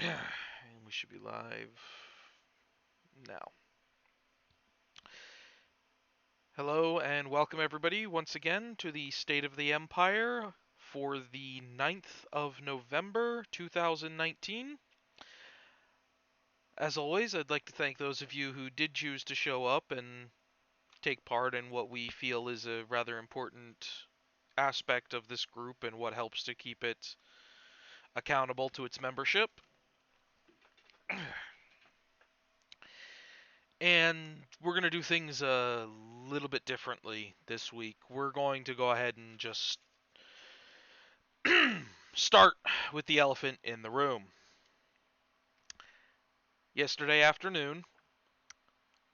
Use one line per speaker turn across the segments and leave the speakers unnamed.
And we should be live now. Hello and welcome everybody once again to the State of the Empire for the 9th of November 2019. As always, I'd like to thank those of you who did choose to show up and take part in what we feel is a rather important aspect of this group and what helps to keep it accountable to its membership. And we're going to do things a little bit differently this week. We're going to go ahead and just start with the elephant in the room. Yesterday afternoon,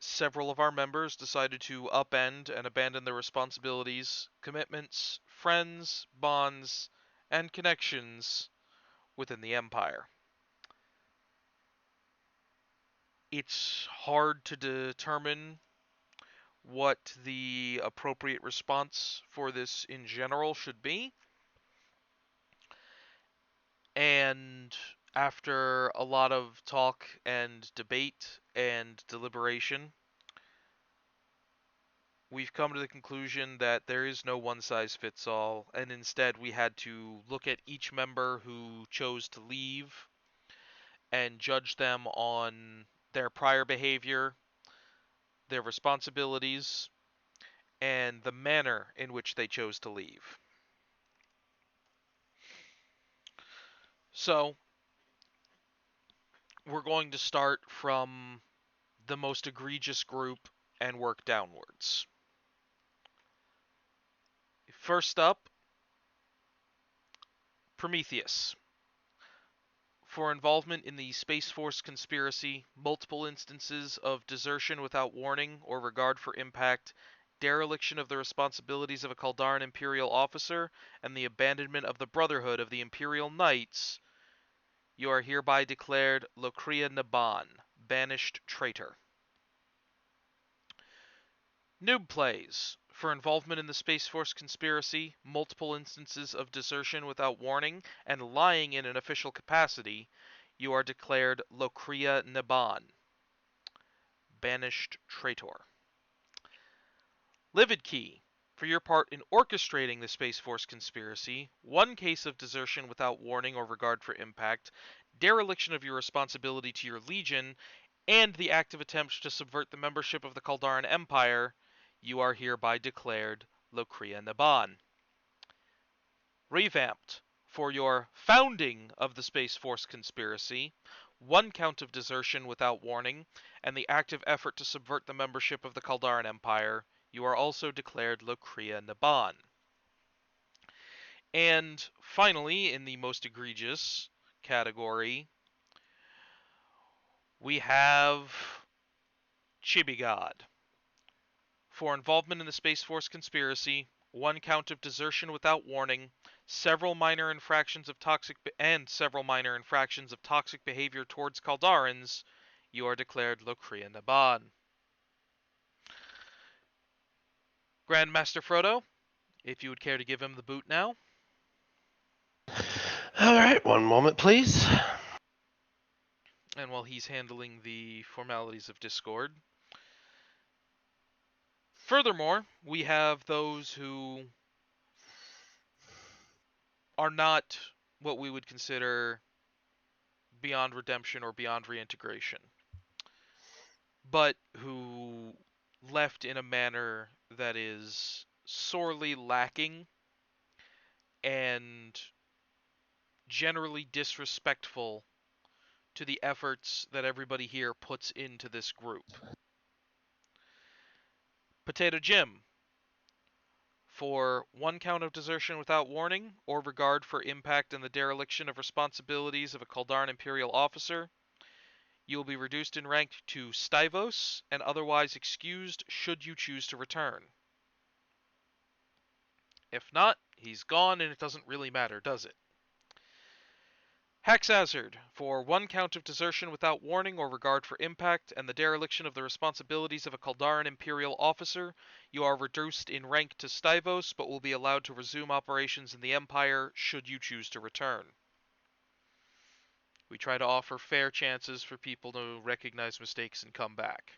several of our members decided to upend and abandon their responsibilities, commitments, friends, bonds, and connections within the Empire. It's hard to determine what the appropriate response for this in general should be. And after a lot of talk and debate and deliberation, we've come to the conclusion that there is no one size fits all, and instead we had to look at each member who chose to leave and judge them on their prior behavior, their responsibilities, and the manner in which they chose to leave. So, we're going to start from the most egregious group and work downwards. First up, Prometheus. For involvement in the Space Force conspiracy, multiple instances of desertion without warning or regard for impact, dereliction of the responsibilities of a Kaldaran Imperial officer, and the abandonment of the Brotherhood of the Imperial Knights, you are hereby declared Lokria Naban, banished traitor. Noob Plays. For involvement in the Space Force conspiracy, multiple instances of desertion without warning, and lying in an official capacity, you are declared Lokria Naban, banished traitor. Livid Key. For your part in orchestrating the Space Force conspiracy, one case of desertion without warning or regard for impact, dereliction of your responsibility to your legion, and the active attempt to subvert the membership of the Kaldaran Empire, you are hereby declared Lokria Naban. Revamped. For your founding of the Space Force conspiracy, one count of desertion without warning, and the active effort to subvert the membership of the Kaldaran Empire, you are also declared Lokria Naban. And finally, in the most egregious category, we have Chibi God. For involvement in the Space Force conspiracy, one count of desertion without warning, several minor infractions of toxic behavior towards Kaldarans, you are declared Lokria Naban. Grandmaster Frodo, if you would care to give him the boot now.
All right, one moment, please.
And while he's handling the formalities of Discord. Furthermore, we have those who are not what we would consider beyond redemption or beyond reintegration, but who left in a manner that is sorely lacking and generally disrespectful to the efforts that everybody here puts into this group. Potato Jim, for one count of desertion without warning or regard for impact and the dereliction of responsibilities of a Kaldaran Imperial officer, you will be reduced in rank to Stivos and otherwise excused should you choose to return. If not, he's gone and it doesn't really matter, does it? Haxazard, for one count of desertion without warning or regard for impact and the dereliction of the responsibilities of a Kaldaran Imperial officer, you are reduced in rank to Stivos but will be allowed to resume operations in the Empire should you choose to return. We try to offer fair chances for people to recognize mistakes and come back.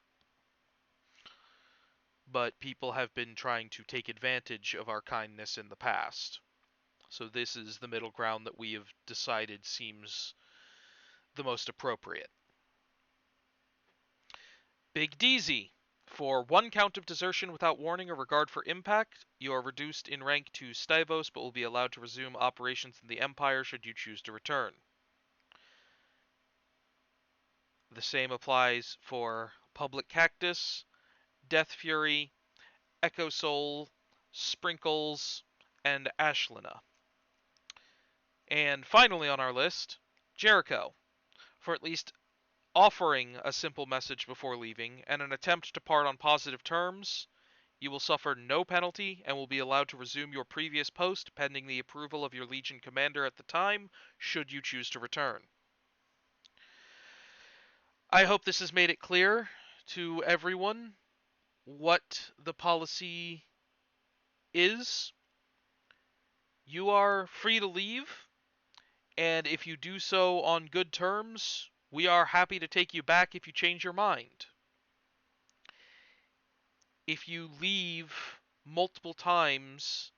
But people have been trying to take advantage of our kindness in the past. So this is the middle ground that we have decided seems the most appropriate. Big Deezy. For one count of desertion without warning or regard for impact, you are reduced in rank to Stivos, but will be allowed to resume operations in the Empire should you choose to return. The same applies for Public Cactus, Death Fury, Echo Soul, Sprinkles, and Ashlina. And finally on our list, Jericho. For at least offering a simple message before leaving and an attempt to part on positive terms, you will suffer no penalty and will be allowed to resume your previous post pending the approval of your Legion commander at the time, should you choose to return. I hope this has made it clear to everyone what the policy is. You are free to leave, and if you do so on good terms, we are happy to take you back if you change your mind. If you leave multiple times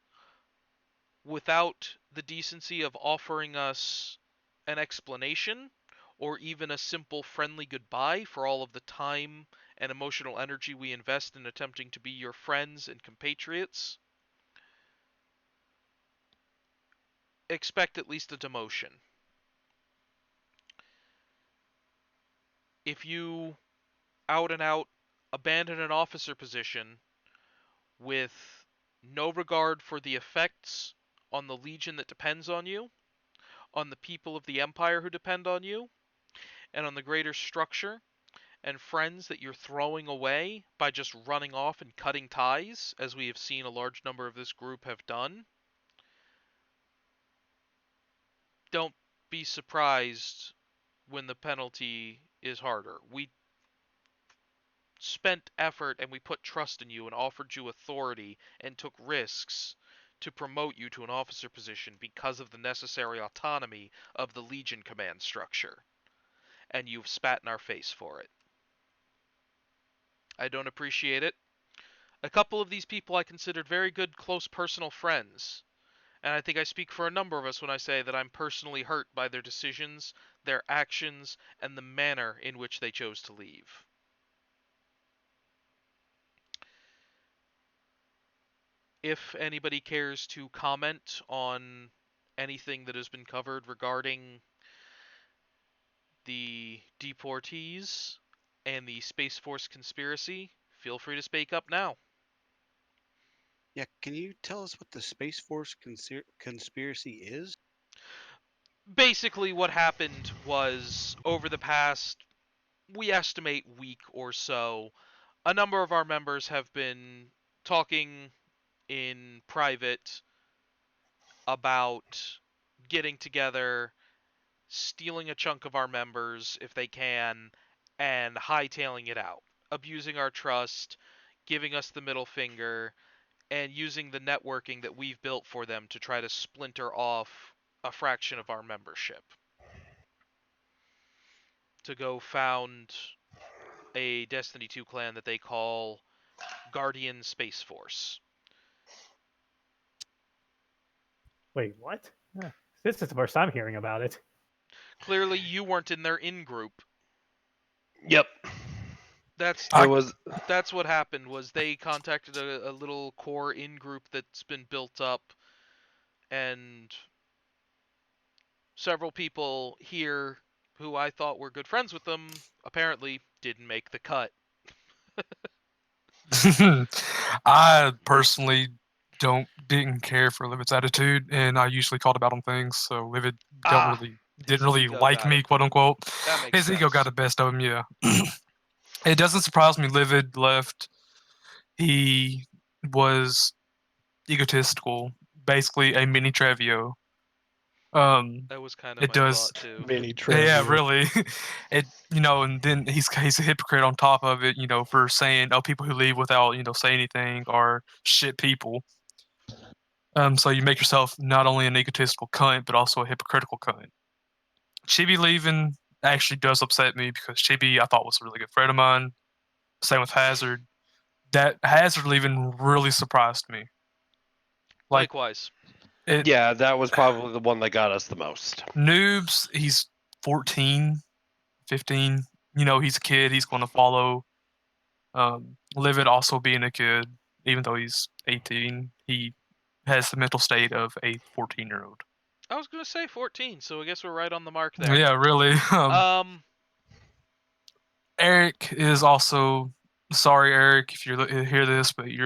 without the decency of offering us an explanation or even a simple friendly goodbye for all of the time and emotional energy we invest in attempting to be your friends and compatriots, expect at least a demotion. If you out and out abandon an officer position with no regard for the effects on the Legion that depends on you, on the people of the Empire who depend on you, and on the greater structure and friends that you're throwing away by just running off and cutting ties, as we have seen a large number of this group have done, don't be surprised when the penalty is harder. We spent effort and we put trust in you and offered you authority and took risks to promote you to an officer position because of the necessary autonomy of the Legion command structure. And you've spat in our face for it. I don't appreciate it. A couple of these people I considered very good, close personal friends. And I think I speak for a number of us when I say that I'm personally hurt by their decisions, their actions, and the manner in which they chose to leave. If anybody cares to comment on anything that has been covered regarding the deportees and the Space Force conspiracy, feel free to speak up now.
Yeah, can you tell us what the Space Force conspiracy is?
Basically, what happened was over the past, we estimate, week or so, a number of our members have been talking in private about getting together, stealing a chunk of our members if they can, and hightailing it out, abusing our trust, giving us the middle finger, and using the networking that we've built for them to try to splinter off a fraction of our membership to go found a Destiny 2 clan that they call Guardian Space Force.
Wait, what? This is the first time hearing about it.
Clearly, you weren't in their in group.
Yep.
That's
There was.
that's what happened. Was they contacted a little core in group that's been built up, and several people here who I thought were good friends with them apparently didn't make the cut.
I personally didn't care for Livid's attitude, and I usually called him out on things. So Livid didn't
His
really
ego
like
got
me,
him.
quote unquote.
That makes
His ego got
sense.
the best of him. Yeah, it doesn't surprise me. Livid left. He was egotistical, basically a mini Trevio. Um,
That was kind of
it
my
does.
thought too.
Mini
Yeah,
Trevor.
really. And then he's a hypocrite on top of it, for saying, oh, people who leave without, say anything are shit people. So you make yourself not only an egotistical cunt, but also a hypocritical cunt. Chibi leaving actually does upset me because Chibi I thought was a really good friend of mine. Same with Hazard. That Hazard leaving really surprised me. Like
Likewise.
it,
Yeah, that was probably the one that got us the most.
Noobs, he's 14, 15. You know, he's a kid. He's going to follow. Livid also being a kid, even though he's 18, he has the mental state of a 14-year-old.
I was gonna say 14, so I guess we're right on the mark there.
Yeah, really.
Um,
Eric is also sorry, Eric, if you hear this, but you're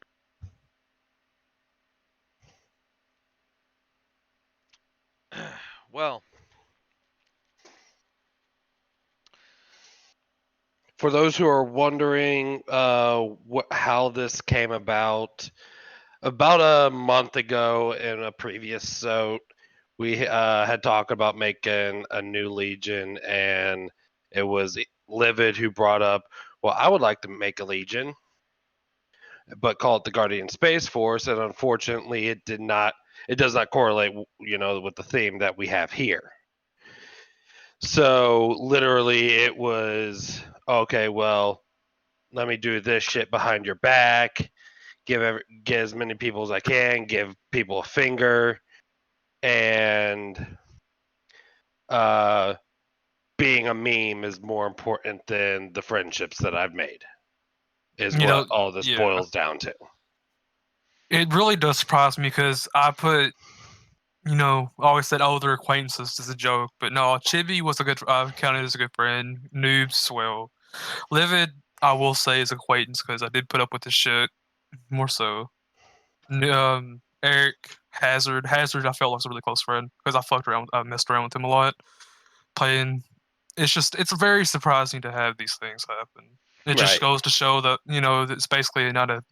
well,
For those who are wondering how this came about a month ago in a previous SOT, we had talked about making a new Legion, and it was Livid who brought up, well, I would like to make a Legion, but call it the Guardian Space Force, and unfortunately, it does not correlate, with the theme that we have here. So literally, it was okay. Well, let me do this shit behind your back. Get as many people as I can. Give people a finger, and uh, being a meme is more important than the friendships that I've made. Is
you
what
know,
all this
yeah.
boils down to.
It really does surprise me because I put, I always said, oh, they're acquaintances as a joke, but no, Chibi was a good, counted as a good friend. Noobs, well, Livid, I will say is acquaintance because I did put up with this shit more so. Eric Hazard, I felt like was a really close friend because I messed around with him a lot playing. It's very surprising to have these things happen. It just
Right.
goes to show that that it's basically not a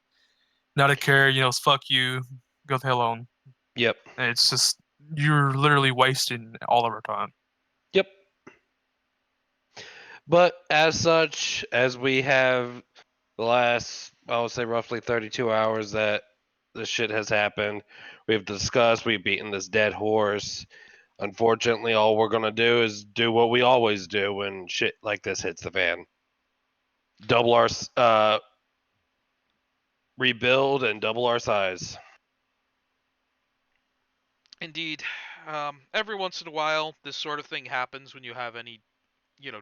care. It's fuck you, go the hell on.
Yep.
And it's just you're literally wasting all of our time.
Yep. But as such, as we have the last, I would say, roughly 32 hours that this shit has happened, we've discussed, we've beaten this dead horse. Unfortunately, all we're going to do is do what we always do when shit like this hits the fan. Double our, rebuild and double our size.
indeed. Every once in a while, this sort of thing happens when you have any,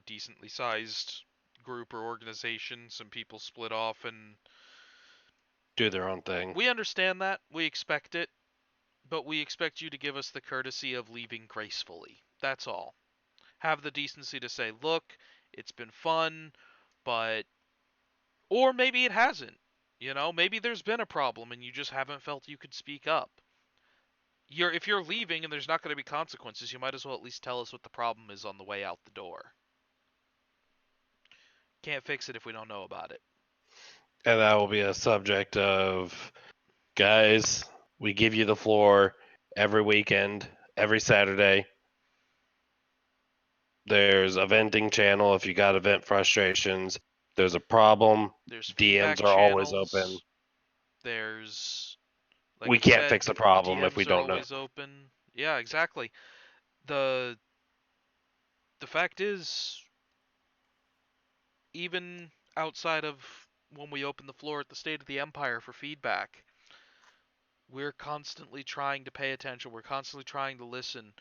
decently sized group or organization. Some people split off, and
Do their own thing.
we understand that. We expect it, but we expect you to give us the courtesy of leaving gracefully. That's all. Have the decency to say, look, it's been fun, but. Or maybe it hasn't. Maybe there's been a problem and you just haven't felt you could speak up. If you're leaving and there's not going to be consequences, you might as well at least tell us what the problem is on the way out the door. Can't fix it if we don't know about it.
And that will be a subject of, guys, we give you the floor every weekend, every Saturday. There's a venting channel if you got event frustrations. There's a problem.
There's
DMs
feedback
are always open.
channels. There's, like
We
we
can't
said,
fix a problem if we
DMs are
don't know.
always open. Yeah, exactly. The the fact is, even outside of when we open the floor at the State of the Empire for feedback, we're constantly trying to pay attention. We're constantly trying to listen.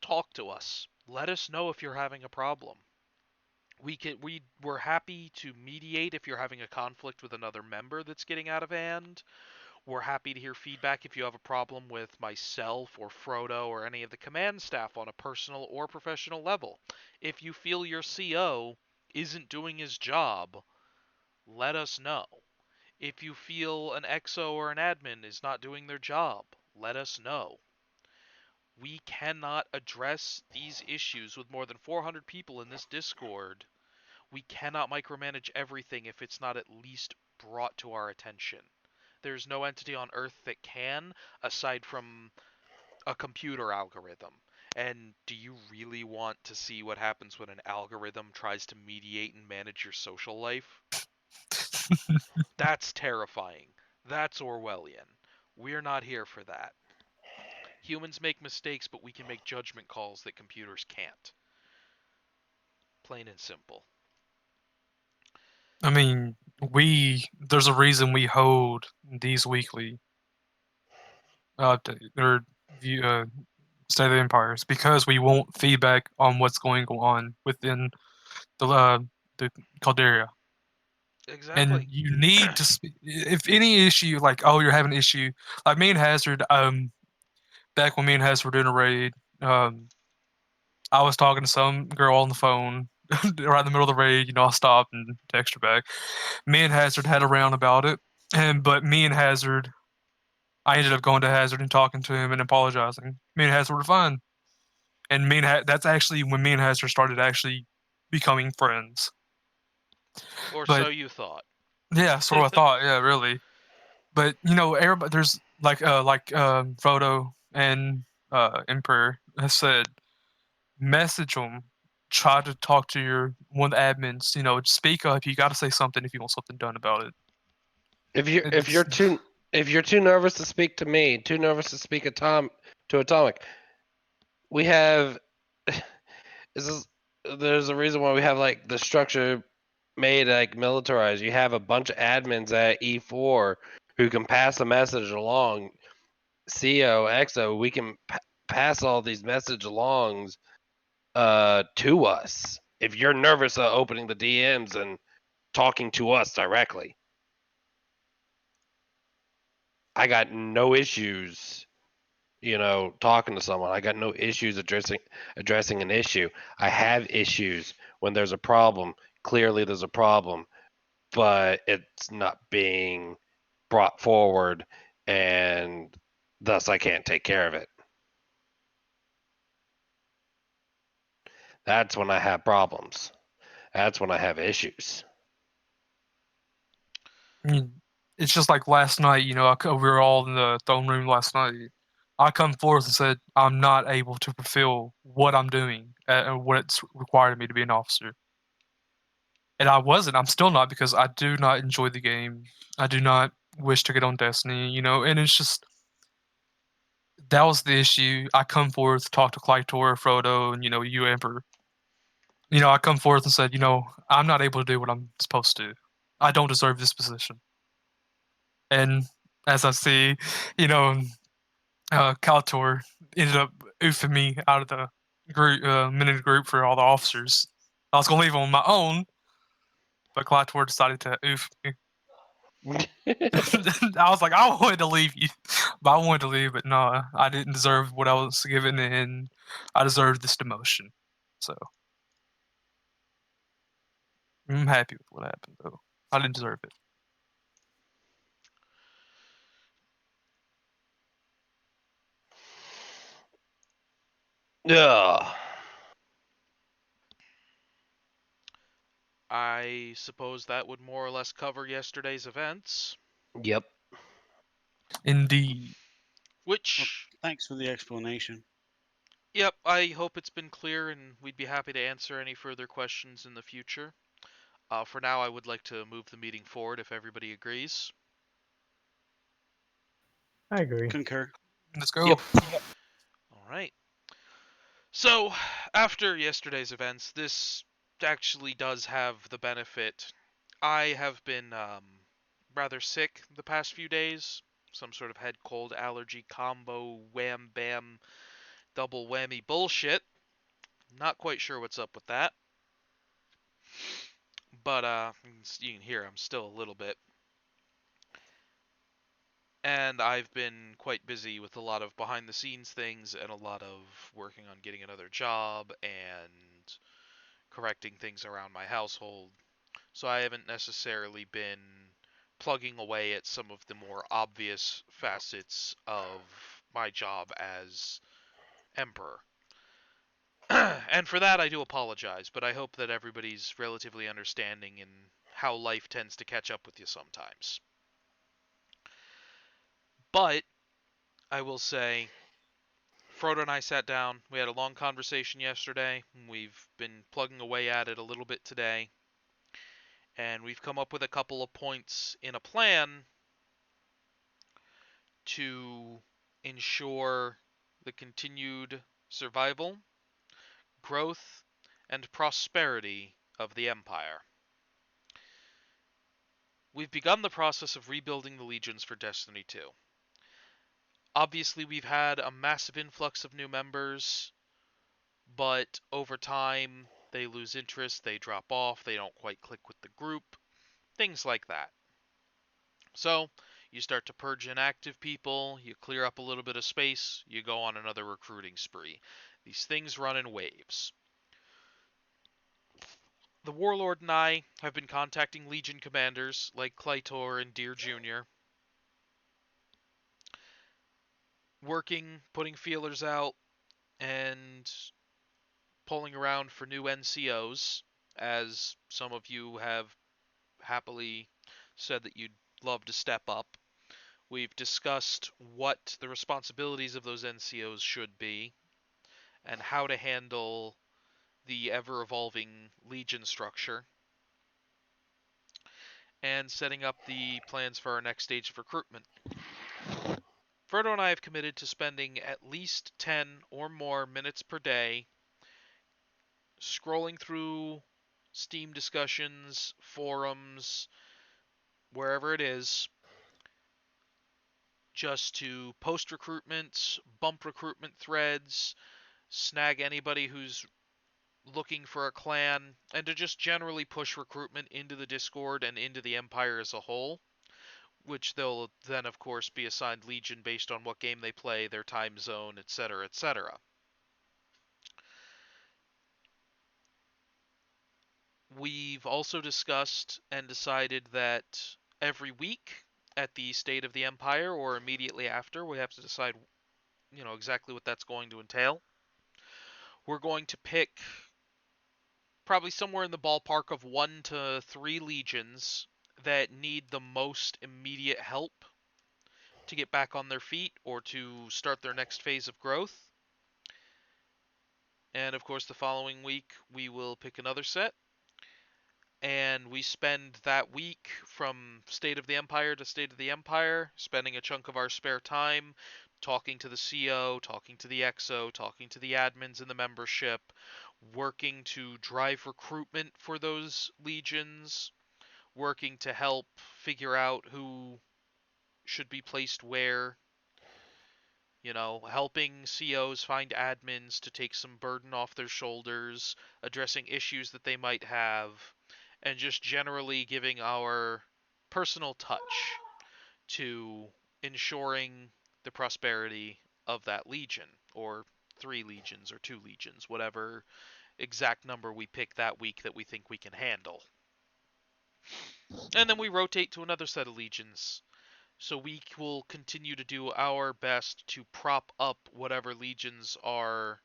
Talk to us. Let us know if you're having a problem. We're happy to mediate if you're having a conflict with another member that's getting out of hand. We're happy to hear feedback if you have a problem with myself or Frodo or any of the command staff on a personal or professional level. If you feel your CO isn't doing his job, let us know. If you feel an XO or an admin is not doing their job, let us know. We cannot address these issues with more than 400 people in this Discord. We cannot micromanage everything if it's not at least brought to our attention. There's no entity on Earth that can, aside from a computer algorithm. And do you really want to see what happens when an algorithm tries to mediate and manage your social life? That's terrifying. That's Orwellian. We're not here for that. Humans make mistakes, but we can make judgment calls that computers can't. Plain and simple.
I mean, there's a reason we hold these weekly or view State of the Empires because we want feedback on what's going on within the Caldera. And
Exactly.
you need to, if any issue, like, oh, you're having an issue, like me and Hazard, back when me and Hazard were doing a raid, I was talking to some girl on the phone right in the middle of the raid. I stopped and texted her back. Me and Hazard had a round about it, but me and Hazard, I ended up going to Hazard and talking to him and apologizing. Me and Hazard were fine, and that's actually when me and Hazard started actually becoming friends.
Or
But
so you thought.
yeah, so I thought, yeah, really. But everybody there's like Frodo and Emperor has said, message them, try to talk to your one of the admins. Speak up. You got to say something if you want something done about it.
If you're
It-
if
It's
you're too if you're too nervous to speak to me, too nervous to speak to Atomic, we have this is there's a reason why we have like the structure made like militarized. You have a bunch of admins at E4 who can pass a message along. CO, XO, we can pass all these message alongs to us. If you're nervous of opening the DMs and talking to us directly, I got no issues talking to someone. I got no issues addressing an issue. I have issues when there's a problem. Clearly there's a problem, but it's not being brought forward, and thus I can't take care of it. That's when I have problems. That's when I have issues.
I mean, it's just like last night. We were all in the throne room last night. I come forth and said I'm not able to fulfill what I'm doing and what it's required of me to be an officer. And I wasn't. I'm still not because I do not enjoy the game. I do not wish to get on Destiny. And it's just that was the issue. I come forth, talk to Clytor, Frodo, and you, Emperor. I come forth and said, I'm not able to do what I'm supposed to. I don't deserve this position. And as I see, you know, Calator ended up oofing me out of the group, minute group for all the officers. I was gonna leave on my own, but Calator decided to oof me. I was like, I wanted to leave you, but I wanted to leave, but no, I didn't deserve what I was given, and I deserved this demotion. So I'm happy with what happened, though. I didn't deserve it.
Yeah.
I suppose that would more or less cover yesterday's events.
Yep.
Indeed.
Well,
Which,
thanks for the explanation.
yep, I hope it's been clear and we'd be happy to answer any further questions in the future. For now, I would like to move the meeting forward if everybody agrees.
I agree.
Concur.
Let's go.
Yep.
All right. So, after yesterday's events, this actually does have the benefit. I have been rather sick the past few days. Some sort of head cold allergy combo, wham bam, double whammy bullshit. Not quite sure what's up with that. But you can hear I'm still a little bit. And I've been quite busy with a lot of behind the scenes things and a lot of working on getting another job and correcting things around my household. So I haven't necessarily been plugging away at some of the more obvious facets of my job as Emperor. And for that, I do apologize, but I hope that everybody's relatively understanding in how life tends to catch up with you sometimes. But I will say, Frodo and I sat down. We had a long conversation yesterday. We've been plugging away at it a little bit today. And we've come up with a couple of points in a plan to ensure the continued survival, growth, and prosperity of the Empire. We've begun the process of rebuilding the legions for Destiny 2. Obviously, we've had a massive influx of new members, but over time, they lose interest, they drop off, they don't quite click with the group, things like that. So, you start to purge inactive people, you clear up a little bit of space, you go on another recruiting spree. These things run in waves. The Warlord and I have been contacting Legion commanders like Clytor and Deer Jr., working, putting feelers out, and pulling around for new NCOs, as some of you have happily said that you'd love to step up. We've discussed what the responsibilities of those NCOs should be and how to handle the ever-evolving Legion structure, and setting up the plans for our next stage of recruitment. Frodo and I have committed to spending at least 10 or more minutes per day scrolling through Steam discussions, forums, wherever it is, just to post recruitments, bump recruitment threads, snag anybody who's looking for a clan, and to just generally push recruitment into the Discord and into the Empire as a whole, which they'll then, of course, be assigned Legion based on what game they play, their time zone, etc., etc. We've also discussed and decided that every week at the State of the Empire or immediately after, we have to decide, exactly what that's going to entail. We're going to pick probably somewhere in the ballpark of 1 to 3 legions that need the most immediate help to get back on their feet or to start their next phase of growth. And of course, the following week, we will pick another set. And we spend that week from State of the Empire to State of the Empire, spending a chunk of our spare time talking to the CO, talking to the XO, talking to the admins in the membership, working to drive recruitment for those legions, working to help figure out who should be placed where, helping COs find admins to take some burden off their shoulders, addressing issues that they might have, and just generally giving our personal touch to ensuring the prosperity of that legion, or 3 legions, or 2 legions, whatever exact number we pick that week that we think we can handle. And then we rotate to another set of legions. So we will continue to do our best to prop up whatever legions are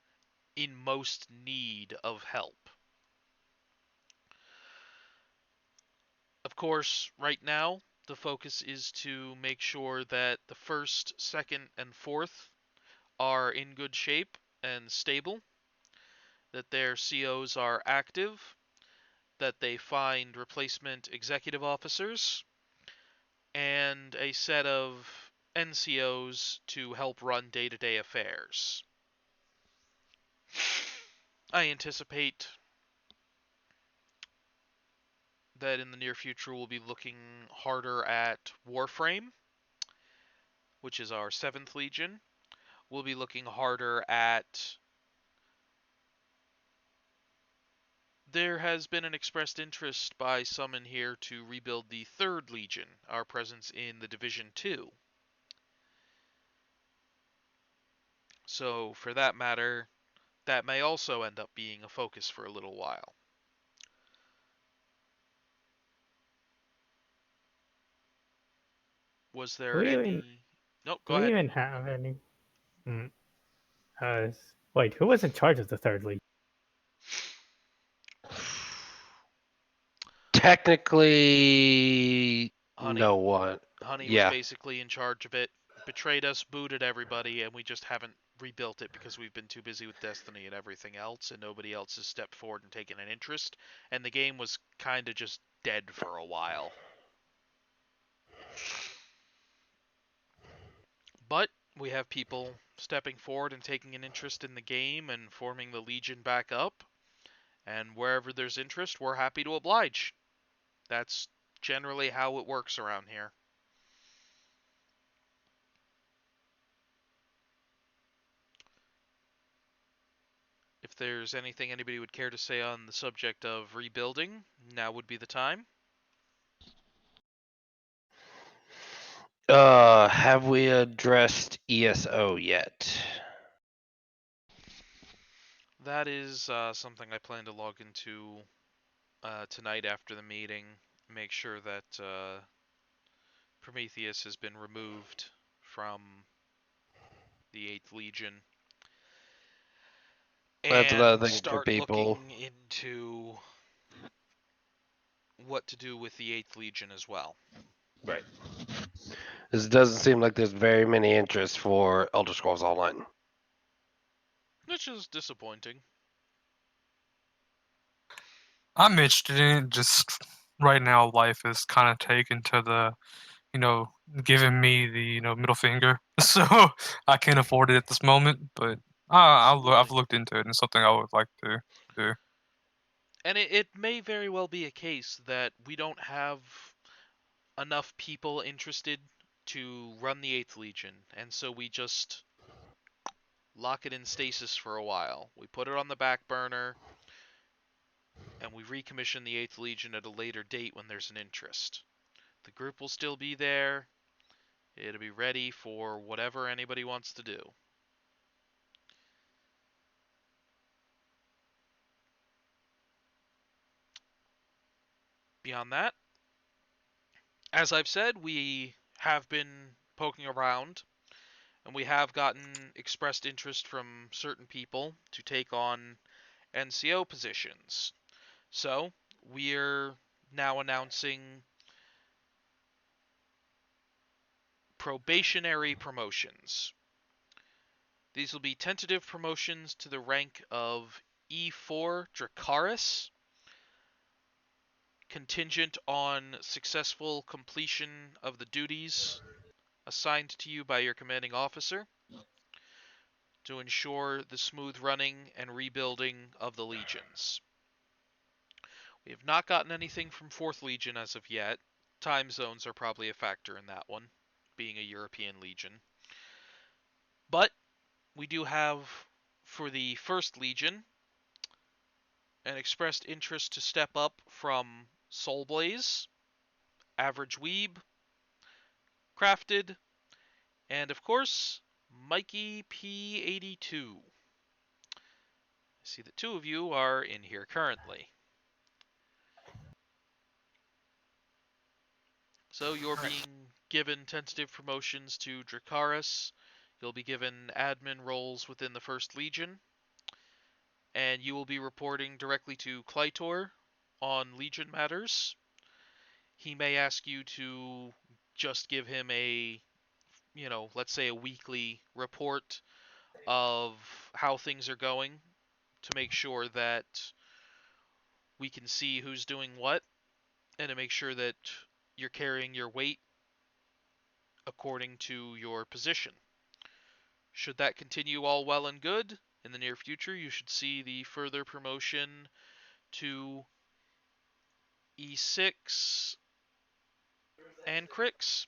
in most need of help. Of course, right now, the focus is to make sure that the 1st, 2nd, and 4th are in good shape and stable, that their COs are active, that they find replacement executive officers, and a set of NCOs to help run day-to-day affairs. I anticipate that in the near future we'll be looking harder at Warframe, which is our 7th Legion. We'll be looking harder at... There has been an expressed interest by some in here to rebuild the 3rd Legion, our presence in the Division 2. So, for that matter, that may also end up being a focus for a little while. Was
Do
there
we
any...
even
No,
do
go
we
ahead.
even have any? Mm, wait, who was in charge of the third league?
Technically,
Honey.
no one.
Honey was
Yeah.
basically in charge of it, betrayed us, booted everybody, and we just haven't rebuilt it because we've been too busy with Destiny and everything else, and nobody else has stepped forward and taken an interest, and the game was kind of just dead for a while. But We have people stepping forward and taking an interest in the game and forming the Legion back up. And wherever there's interest, we're happy to oblige. That's generally how it works around here. If there's anything anybody would care to say on the subject of rebuilding, now would be the time.
Have we addressed ESO yet?
That is something I plan to log into tonight after the meeting. Make sure that Prometheus has been removed from the 8th Legion.
That's another
And
thing for
start
people.
looking into what to do with the 8th Legion as well.
Right. This doesn't seem like there's very many interests for Elder Scrolls Online.
Which is disappointing.
I'm interested in it. Just right now, life is kind of taken to the, giving me the middle finger. So I can't afford it at this moment. But I've
Absolutely.
looked into it, and it's something I would like to do.
And it may very well be a case that we don't have enough people interested to run the 8th Legion, and so we just lock it in stasis for a while. We put it on the back burner, and we recommission the 8th Legion at a later date when there's an interest. The group will still be there. It'll be ready for whatever anybody wants to do. Beyond that, as I've said, we have been poking around, and we have gotten expressed interest from certain people to take on NCO positions. So, we're now announcing probationary promotions. These will be tentative promotions to the rank of E4 Dracaris, contingent on successful completion of the duties assigned to you by your commanding officer to ensure the smooth running and rebuilding of the legions. We have not gotten anything from 4th Legion as of yet. Time zones are probably a factor in that one, being a European legion. But we do have, for the 1st Legion, an expressed interest to step up from Soulblaze, Average Weeb, Crafted, and of course, Mikey P82. I see that 2 of you are in here currently. So you're being given tentative promotions to Dracaris. You'll be given admin roles within the 1st Legion. And you will be reporting directly to Clytor on Legion matters. He may ask you to just give him a, let's say a weekly report of how things are going to make sure that we can see who's doing what and to make sure that you're carrying your weight according to your position. Should that continue all well and good, in the near future you should see the further promotion to E6 and Crix,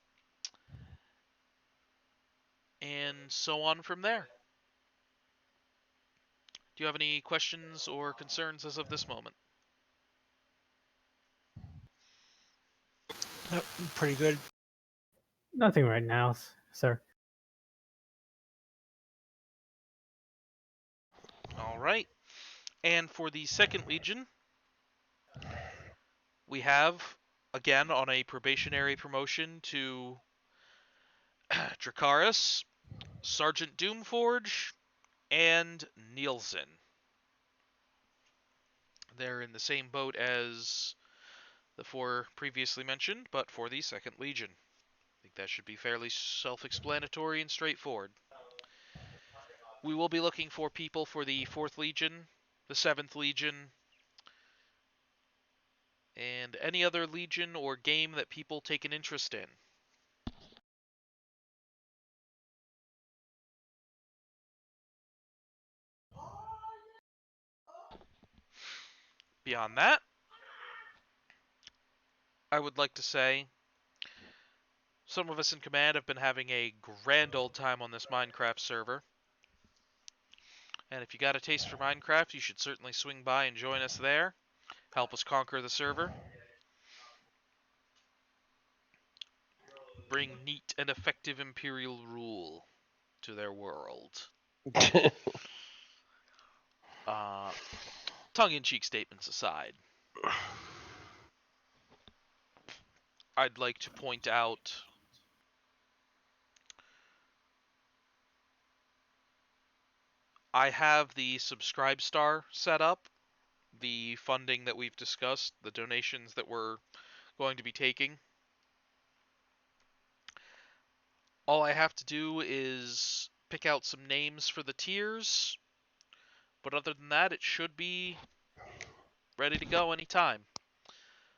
and so on from there. Do you have any questions or concerns as of this moment?
Pretty good.
Nothing right now, sir.
All right. And for the 2nd Legion, we have, again, on a probationary promotion to Dracaris, Sergeant Doomforge, and Nielsen. They're in the same boat as the 4 previously mentioned, but for the 2nd Legion. I think that should be fairly self-explanatory and straightforward. We will be looking for people for the 4th Legion, the 7th Legion, and any other Legion or game that people take an interest in. Beyond that, I would like to say some of us in command have been having a grand old time on this Minecraft server. And if you got a taste for Minecraft, you should certainly swing by and join us there. Help us conquer the server. Bring neat and effective Imperial rule to their world. Tongue-in-cheek statements aside, I'd like to point out I have the Subscribe Star set up, the funding that we've discussed, the donations that we're going to be taking. All I have to do is pick out some names for the tiers, but other than that, it should be ready to go anytime.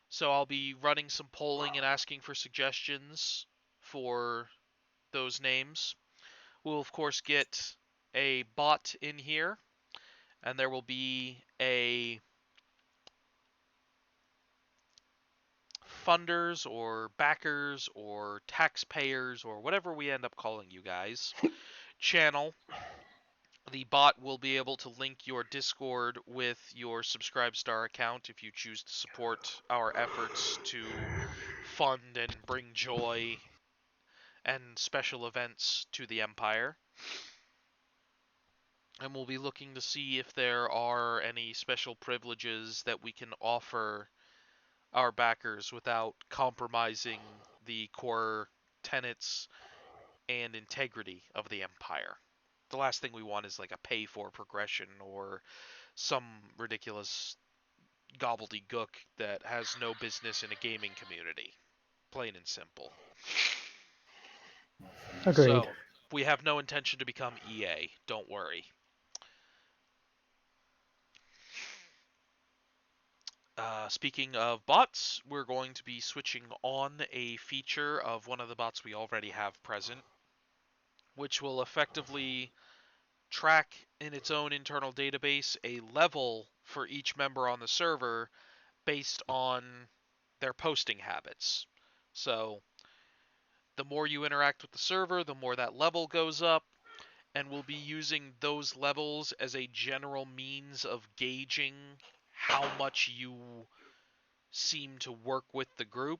So I'll be running some polling and asking for suggestions for those names. We'll, of course, get a bot in here, and there will be a funders or backers or taxpayers or whatever we end up calling you guys channel. The bot will be able to link your Discord with your Subscribestar account if you choose to support our efforts to fund and bring joy and special events to the Empire. And we'll be looking to see if there are any special privileges that we can offer our backers without compromising the core tenets and integrity of the Empire. The last thing we want is like a pay for progression or some ridiculous gobbledygook that has no business in a gaming community. Plain and simple.
Agreed.
So, we have no intention to become EA. Don't worry. Speaking of bots, we're going to be switching on a feature of one of the bots we already have present, which will effectively track in its own internal database a level for each member on the server based on their posting habits. So the more you interact with the server, the more that level goes up, and we'll be using those levels as a general means of gauging how much you seem to work with the group.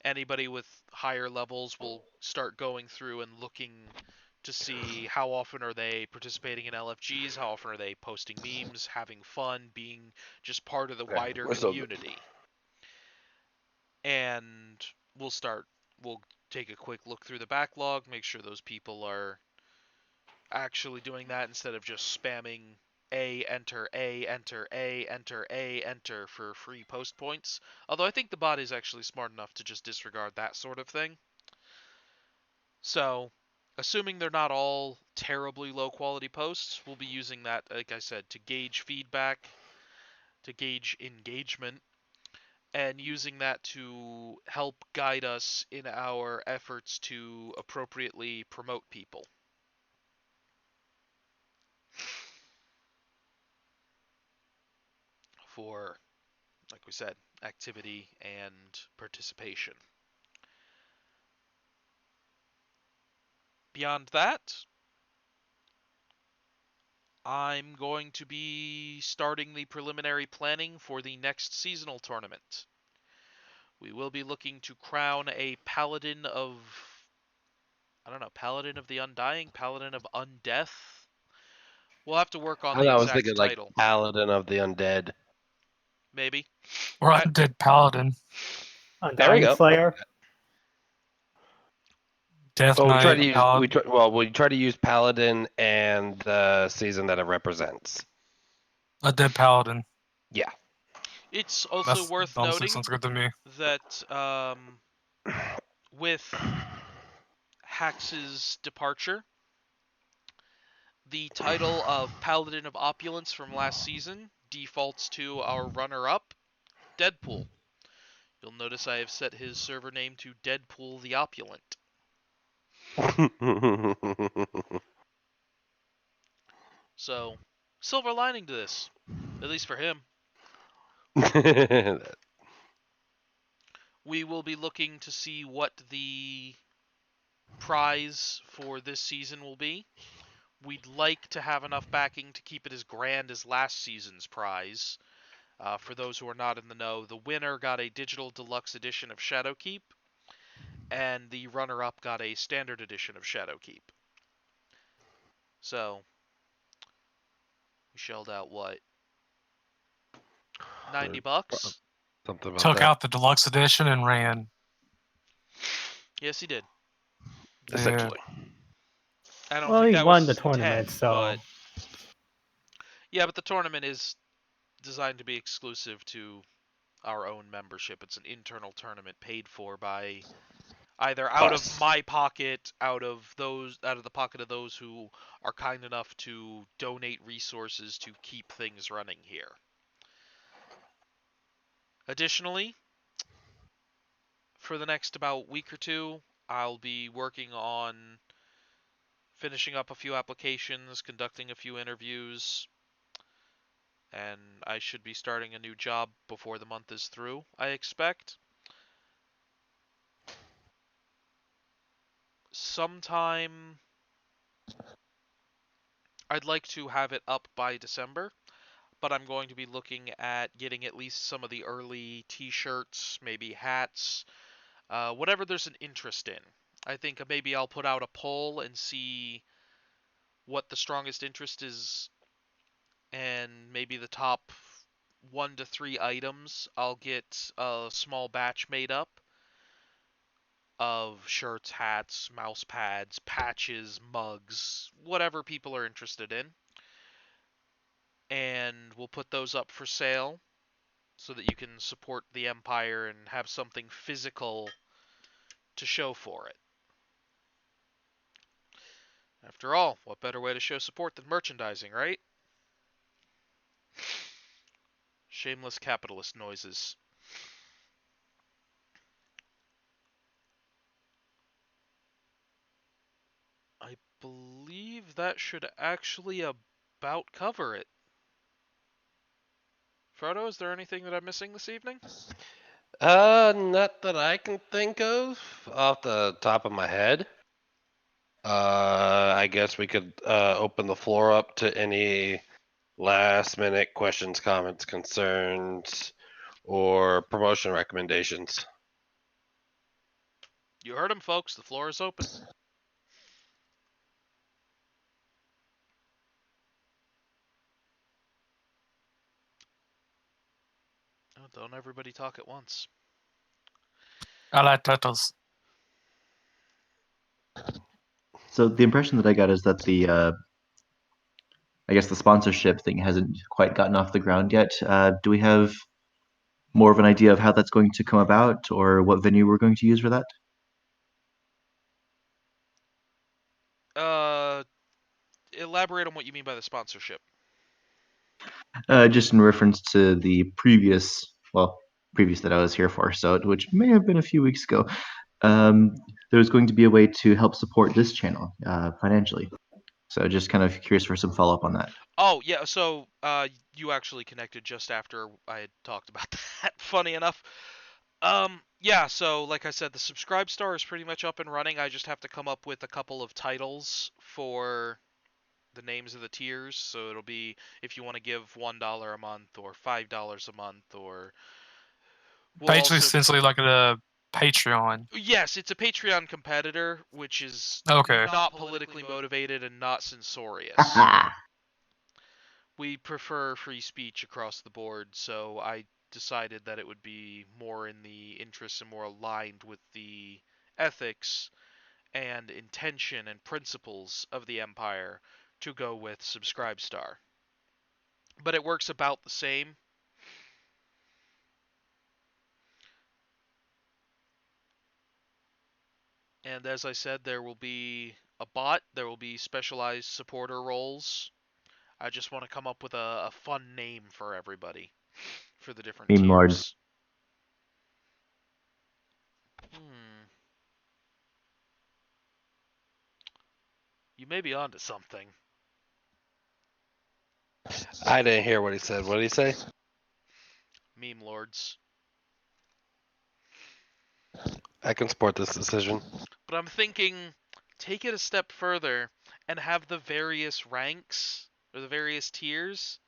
Anybody with higher levels will start going through and looking to see how often are they participating in LFGs, how often are they posting memes, having fun, being just part of the wider community. And we'll take a quick look through the backlog, make sure those people are actually doing that instead of just spamming A, enter, A, enter, A, enter, A, enter for free post points. Although I think the bot is actually smart enough to just disregard that sort of thing. So, assuming they're not all terribly low quality posts, we'll be using that, like I said, to gauge feedback, to gauge engagement, and using that to help guide us in our efforts to appropriately promote people. For, like we said, activity and participation. Beyond that, I'm going to be starting the preliminary planning for the next seasonal tournament. We will be looking to crown a Paladin of, I don't know, Paladin of the Undying, Paladin of Undeath. We'll have to work on the
I was
exact
thinking like
title.
Paladin of the Undead.
Maybe.
Or Undead Paladin,
There we
Undying
go.
Slayer.
Death
Well,
Knight,
we try to use Paladin and the season that it represents.
Undead Paladin.
Yeah.
It's also
That's
worth
honestly
noting
sounds good to me.
that with Hax's departure, the title of Paladin of Opulence from last season defaults to our runner-up, Deadpool. You'll notice I have set his server name to Deadpool the Opulent. So, silver lining to this, at least for him. We will be looking to see what the prize for this season will be. We'd like to have enough backing to keep it as grand as last season's prize. For those who are not in the know, the winner got a digital deluxe edition of Shadowkeep, and the runner-up got a standard edition of Shadowkeep. So, we shelled out what? $90?
Something about
Took
that.
out the deluxe edition and ran.
Yes, he did.
Yeah.
Essentially.
I don't
Well,
think
he
that
won
was
the
his
tournament,
intent,
so
but yeah, but the tournament is designed to be exclusive to our own membership. It's an internal tournament paid for by either out of
Us.
my pocket, out of the pocket of those who are kind enough to donate resources to keep things running here. Additionally, for the next about week or two, I'll be working on finishing up a few applications, conducting a few interviews, and I should be starting a new job before the month is through, I expect. Sometime I'd like to have it up by December, but I'm going to be looking at getting at least some of the early t-shirts, maybe hats, whatever there's an interest in. I think maybe I'll put out a poll and see what the strongest interest is, and maybe the top 1 to 3 items, I'll get a small batch made up of shirts, hats, mouse pads, patches, mugs, whatever people are interested in. And we'll put those up for sale so that you can support the Empire and have something physical to show for it. After all, what better way to show support than merchandising, right? Shameless capitalist noises. I believe that should actually about cover it. Frodo, is there anything that I'm missing this evening?
Not that I can think of off the top of my head. I guess we could open the floor up to any last minute questions, comments, concerns, or promotion recommendations.
You heard him, folks. The floor is open. Oh, don't everybody talk at once.
I like turtles.
So the impression that I got is that I guess the sponsorship thing hasn't quite gotten off the ground yet. Do we have more of an idea of how that's going to come about, or what venue we're going to use for that?
Elaborate on what you mean by the sponsorship.
Just in reference to the previous that I was here for, so which may have been a few weeks ago. There's going to be a way to help support this channel financially. So just kind of curious for some follow up on that.
Oh, yeah, so you actually connected just after I had talked about that, funny enough. Yeah, so like I said, the Subscribe Star is pretty much up and running. I just have to come up with a couple of titles for the names of the tiers. So it'll be if you want to give $1 a month or $5 a month, or we'll
Basically,
also
essentially like a Patreon.
yes, it's a Patreon competitor, which is
Okay.
not politically motivated and not censorious. We prefer free speech across the board, so I decided that it would be more in the interests and more aligned with the ethics and intention and principles of the Empire to go with Subscribestar. But it works about the same. And as I said, there will be a bot, there will be specialized supporter roles. I just want to come up with a fun name for everybody for the different
Meme lords.
tiers. Hmm. You may be onto something.
I didn't hear what he said. What did he say?
meme lords.
I can support this decision.
But I'm thinking, take it a step further and have the various ranks or the various tiers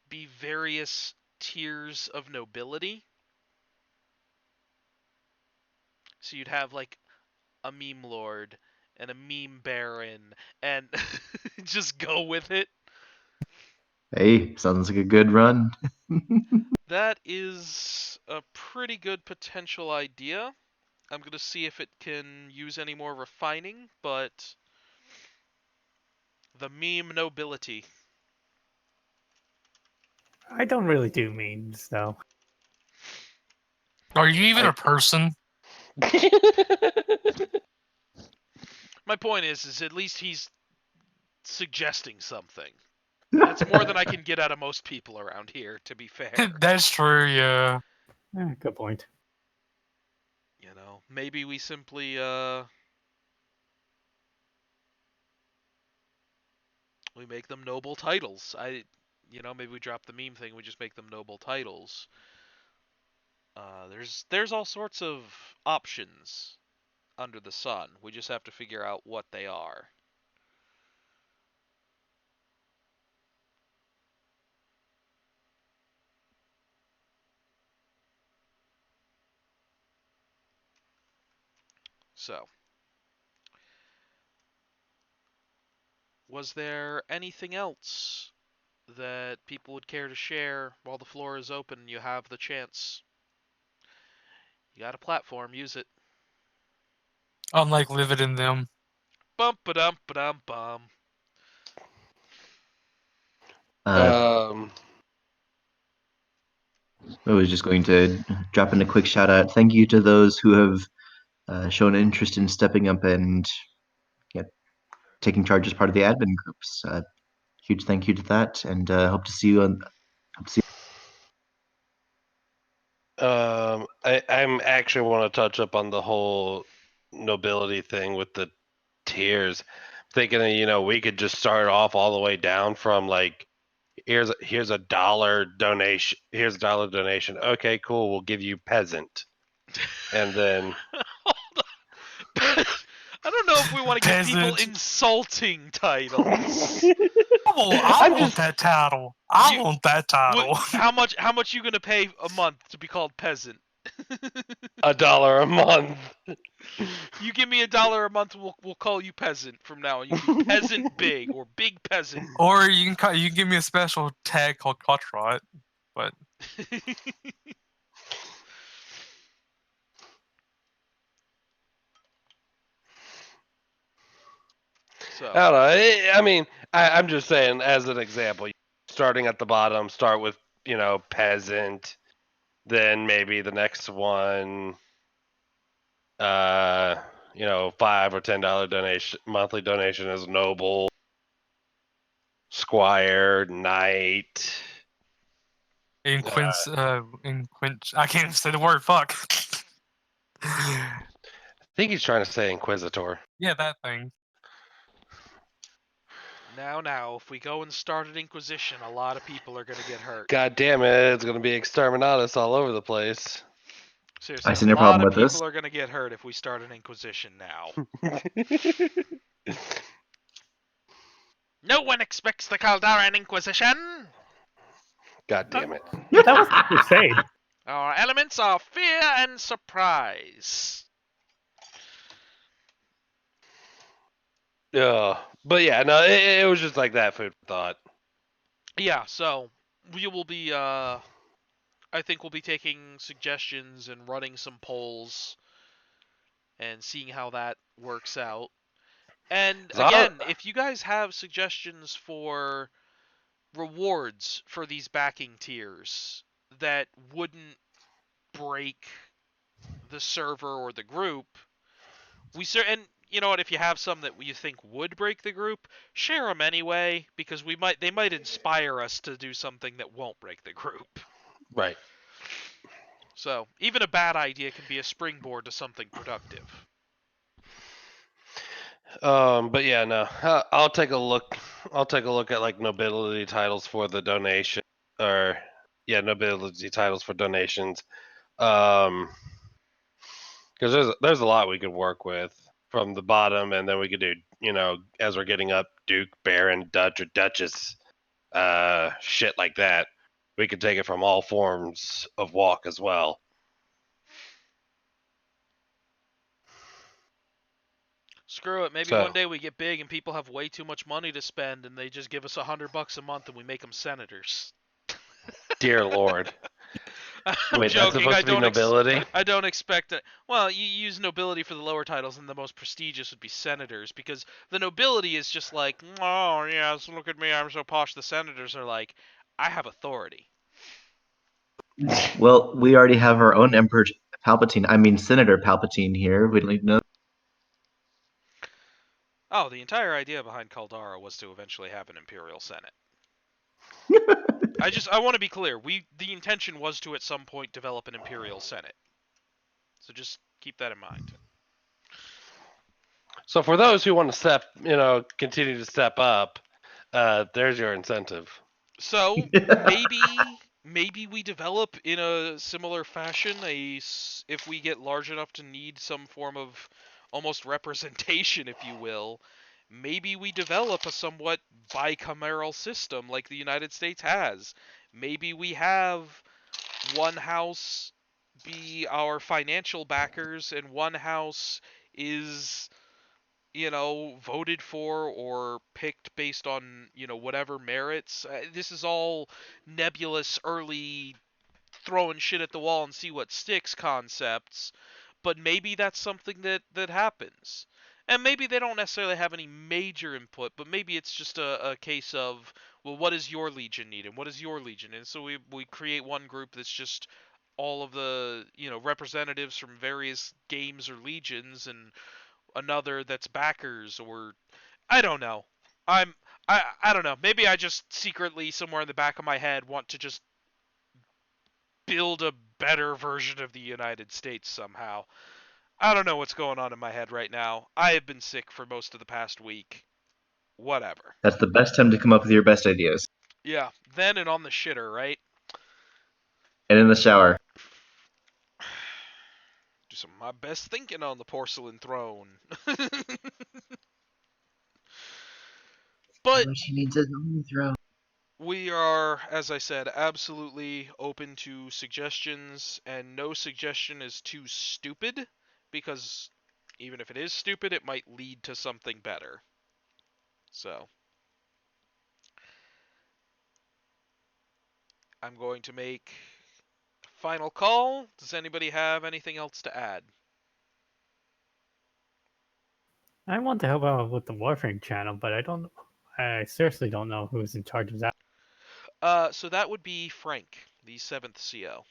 be various tiers of nobility. So you'd have like a meme lord and a meme baron and just go with it.
Hey, sounds like a good run.
That is a pretty good potential idea. I'm going to see if it can use any more refining, but the meme nobility.
I don't really do memes, though.
Are you even
I-
a person?
My point is at least he's suggesting something. That's more than I can get out of most people around here, to be fair.
That's true, yeah.
Good point.
You know, maybe we simply we make them noble titles. Maybe we drop the meme thing, we just make them noble titles. There's all sorts of options under the sun. We just have to figure out what they are. So, was there anything else that people would care to share while the floor is open and you have the chance? You got a platform, use it.
Unlike Livid in them.
Bum ba dum ba dum bum.
I was just going to drop in a quick shout out. Thank you to those who have shown interest in stepping up and taking charge as part of the admin groups. Huge thank you to that, and hope to see you on. Hope to see
I'm actually want to touch up on the whole nobility thing with the tiers. Thinking that, we could just start off all the way down from like here's a dollar donation. Here's a dollar donation. Okay, cool. We'll give you peasant, and then
I don't know if we want to give people
Peasant.
insulting titles.
I
I'm
want
just
that title. I
You-
want that title.
how much you gonna pay a month to be called peasant?
$1 a month.
You give me $1 a month, we'll call you peasant from now on. You can be peasant big or big peasant.
Or you can give me a special tag called Cotrot. But
So
I don't know. I mean, I'm just saying as an example. Starting at the bottom, start with peasant, then maybe the next one, $5 or $10 donation, monthly donation is noble, squire, knight.
in Quince, I can't even say the word. Fuck.
I think he's trying to say inquisitor.
Yeah, that thing.
now, if we go and start an inquisition, a lot of people are gonna get hurt.
God damn it! It's gonna be exterminatus all over the place.
Seriously,
I
a
see no
lot
problem
of
with this.
people are gonna get hurt if we start an inquisition now. No one expects the Kaldaran Inquisition!
God damn it!
Yeah, that was the crusade.
Our elements are fear and surprise.
Yeah, but yeah, no, it was just like that food for thought.
Yeah, so we will be I think we'll be taking suggestions and running some polls and seeing how that works out. And again, if you guys have suggestions for rewards for these backing tiers that wouldn't break the server or the group, and you know what, if you have some that you think would break the group, share them anyway, because they might inspire us to do something that won't break the group.
Right.
So even a bad idea can be a springboard to something productive.
But yeah, no, I'll take a look. I'll take a look at like nobility titles for the donation or nobility titles for donations. Because there's a lot we could work with from the bottom, and then we could do, as we're getting up, Duke, Baron, Dutch, or Duchess, shit like that. We could take it from all forms of walk as well.
Screw it. Maybe
So-
one day we get big and people have way too much money to spend, and they just give us $100 a month, and we make them senators.
Dear Lord.
I'm
Wait, that's
joking.
supposed to be nobility?
I don't expect it. Well, you use nobility for the lower titles, and the most prestigious would be senators, because the nobility is just like, oh yes, look at me, I'm so posh. The senators are like, I have authority.
Well, we already have our own Emperor Palpatine. I mean, Senator Palpatine here. We don't need no.
Oh, the entire idea behind Kaldara was to eventually have an imperial senate. I want to be clear. The intention was to at some point develop an imperial senate. So just keep that in mind.
So for those who want to continue to step up, there's your incentive.
So maybe we develop in a similar fashion if we get large enough to need some form of almost representation, if you will. Maybe we develop a somewhat bicameral system like the United States has. Maybe we have one house be our financial backers and one house is voted for or picked based on, whatever merits. This is all nebulous, early, throwing shit at the wall and see what sticks concepts, but maybe that's something that happens. And maybe they don't necessarily have any major input, but maybe it's just a case of, well, what does your legion need and what is your legion? And so we create one group that's just all of the, representatives from various games or legions, and another that's backers, or I don't know. I don't know. Maybe I just secretly somewhere in the back of my head want to just build a better version of the United States somehow. I don't know what's going on in my head right now. I have been sick for most of the past week. Whatever.
That's the best time to come up with your best ideas.
Yeah, then and on the shitter, right?
And in the shower.
Do some of my best thinking on the porcelain throne. But
She needs his own throne.
we are, as I said, absolutely open to suggestions, and no suggestion is too stupid, because even if it is stupid, it might lead to something better. So, I'm going to make final call. Does anybody have anything else to add?
I want to help out with the Warframe channel, but I seriously don't know who's in charge of that.
So that would be Frank, the 7th CO,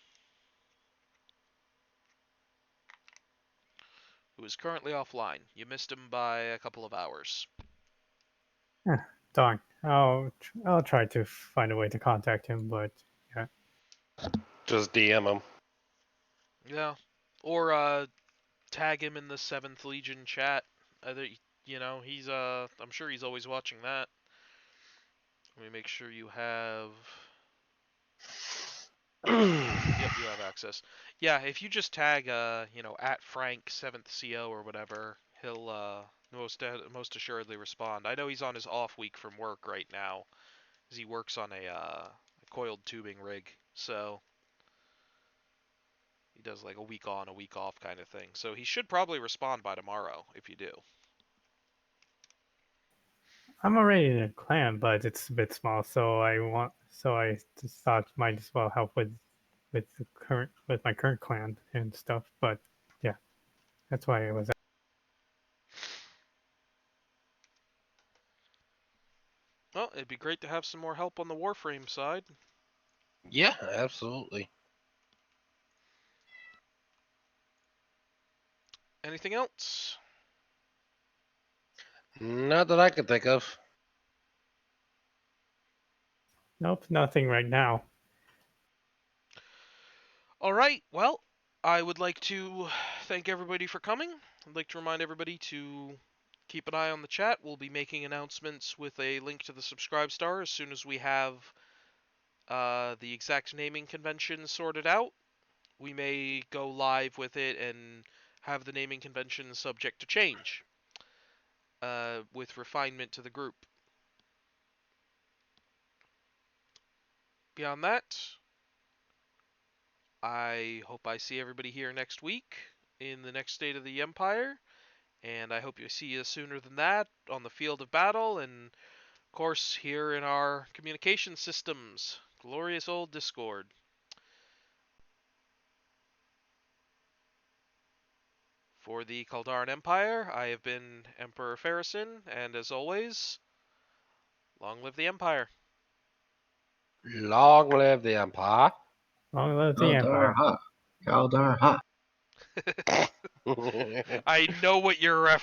who is currently offline. You missed him by a couple of hours.
Darn. I'll try to find a way to contact him, but yeah.
Just DM him.
Yeah. Or tag him in the 7th Legion chat. He's I'm sure he's always watching that. Let me make sure you have Yep, you have access. Yeah, if you just tag at Frank 7th CO or whatever, he'll most assuredly respond. I know he's on his off week from work right now, as he works on a coiled tubing rig. So he does like a week on, a week off kind of thing. So he should probably respond by tomorrow if you do.
I'm already in a clan, but it's a bit small, so I just thought might as well help with my current clan and stuff. But yeah, that's why I was.
Well, it'd be great to have some more help on the Warframe side.
Yeah, absolutely.
Anything else?
Not that I can think of.
Nope, nothing right now.
All right. Well, I would like to thank everybody for coming. I'd like to remind everybody to keep an eye on the chat. We'll be making announcements with a link to the subscribe star as soon as we have the exact naming convention sorted out, we may go live with it and have the naming convention subject to change with refinement to the group. Beyond that, I hope I see everybody here next week in the next State of the Empire, and I hope you see you sooner than that on the field of battle, and of course here in our communication systems. Glorious old Discord. For the Kaldaran Empire, I have been Emperor Farrison, and as always, long live the Empire.
Long live the Empire.
Long live the Empire.
Kaldara, ha. Kaldara, ha.
I know what you're referencing.